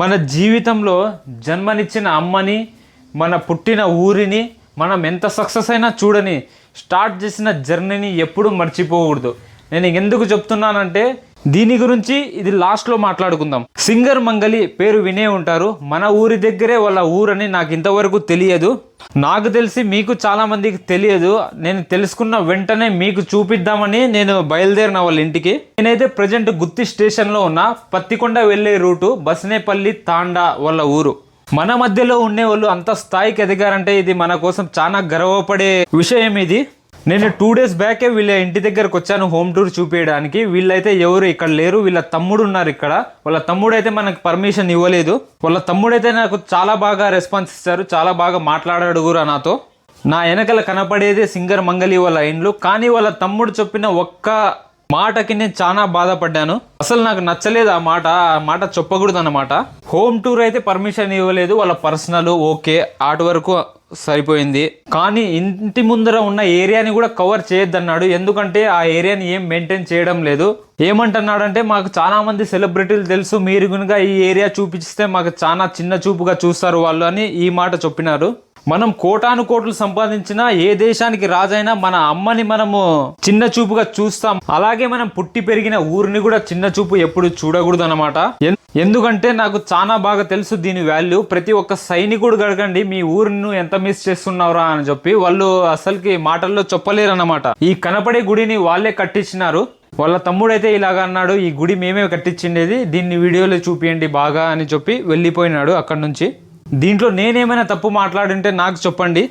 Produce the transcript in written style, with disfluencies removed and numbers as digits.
మన జీవితంలో జన్మనిచ్చిన అమ్మని, మన పుట్టిన ఊరిని మనం ఎంత సక్సెస్ అయినా చూడని స్టార్ట్ చేసిన జర్నీని ఎప్పుడూ మర్చిపోకూడదు. నేను ఎందుకు చెప్తున్నానంటే దీని గురించి ఇది లాస్ట్లో మాట్లాడుకుందాం. సింగర్ మంగలి పేరు వినే ఉంటారు. మన ఊరి దగ్గరే వాళ్ళ ఊరని నాకు ఇంతవరకు తెలియదు. నాకు తెలిసి మీకు చాలా మందికి తెలియదు. నేను తెలుసుకున్న వెంటనే మీకు చూపిద్దామని నేను బయలుదేరిన వాళ్ళ ఇంటికి. నేనైతే ప్రజెంట్ గుత్తి స్టేషన్లో ఉన్న. పత్తికొండ వెళ్ళే రూటు బస్నేపల్లి తాండా వాళ్ళ ఊరు. మన మధ్యలో ఉండే వాళ్ళు అంత స్థాయికి ఎదిగారంటే ఇది మన కోసం చాలా గర్వపడే విషయం. ఇది నేను 2 days బ్యాకే వీళ్ళ ఇంటి దగ్గరకు వచ్చాను హోమ్ టూర్ చూపించడానికి. వీళ్ళైతే ఎవరు ఇక్కడ లేరు, వీళ్ళ తమ్ముడు ఉన్నారు ఇక్కడ. వాళ్ళ తమ్ముడు అయితే మనకు పర్మిషన్ ఇవ్వలేదు. వాళ్ళ తమ్ముడైతే నాకు చాలా బాగా రెస్పాన్స్ ఇస్తారు, చాలా బాగా మాట్లాడాడు కూడా నాతో. నా వెనకల కనపడేదే సింగర్ మంగలి వాళ్ళ ఇండ్లు. కానీ వాళ్ళ తమ్ముడు చెప్పిన ఒక్క మాటకి నేను చాలా బాధపడ్డాను. అసలు నాకు నచ్చలేదు ఆ మాట చెప్పకూడదు అన్నమాట. హోమ్ టూర్ అయితే పర్మిషన్ ఇవ్వలేదు, వాళ్ళ పర్సనల్ ఓకే ఆట వరకు సరిపోయింది. కానీ ఇంటి ముందర ఉన్న ఏరియాని కూడా కవర్ చేయొద్దన్నాడు. ఎందుకంటే ఆ ఏరియాని ఏం మెయింటైన్ చేయడం లేదు. ఏమంటున్నాడంటే మాకు చాలా మంది సెలబ్రిటీలు తెలుసు, మీరు కనుక ఈ ఏరియా చూపిస్తే మాకు చాలా చిన్న చూపుగా చూస్తారు వాళ్ళు అని ఈ మాట చెప్పినారు. మనం కోటాను కోట్లు సంపాదించినా, ఏ దేశానికి రాజైనా మన అమ్మని మనము చిన్న చూపుగా చూస్తాం. అలాగే మనం పుట్టి పెరిగిన ఊరిని కూడా చిన్న చూపు ఎప్పుడు చూడకూడదు అన్నమాట. ఎందుకంటే నాకు చాలా బాగా తెలుసు దీని వాల్యూ. ప్రతి ఒక్క సైనికుడు గడగండి మీ ఊరిని ఎంత మిస్ చేస్తున్నారా అని చెప్పి వాళ్ళు అసలుకి మాటల్లో చెప్పలేరు అన్నమాట. ఈ కనపడే గుడిని వాళ్ళే కట్టించినారు. వాళ్ళ తమ్ముడైతే ఇలాగ అన్నాడు, ఈ గుడి మేమే కట్టించిండేది, దీన్ని వీడియోలో చూపియండి బాగా అని చెప్పి వెళ్ళిపోయినాడు అక్కడ నుంచి. దీంట్లో నేనేమైనా తప్పు మాట్లాడుంటే నాకు చెప్పండి.